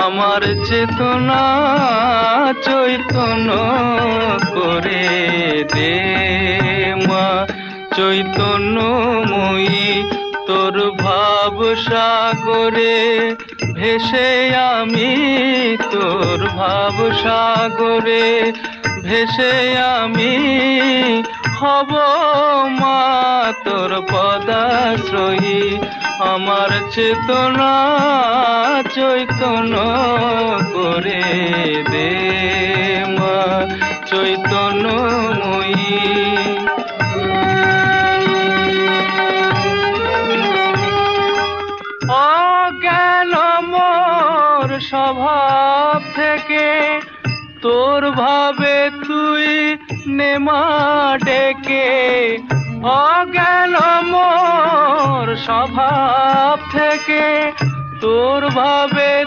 আমার চেতনা চৈতন্য করে দে মা, চৈতন্যময়ী তোর ভাব সাগরে ভেসে আমি, তোর ভাব সাগরে ভেসে আমি হব মা তোর পদাশ্রয়ী। আমার চেতনা চৈতন্য করে দে মা, চৈতন্যময়ী। অজ্ঞান মোর স্বভাব থেকে তোর ভাবে তুই নেমা ডেকে, অজ্ঞান মোর স্বভাব থেকে তোর ভাবে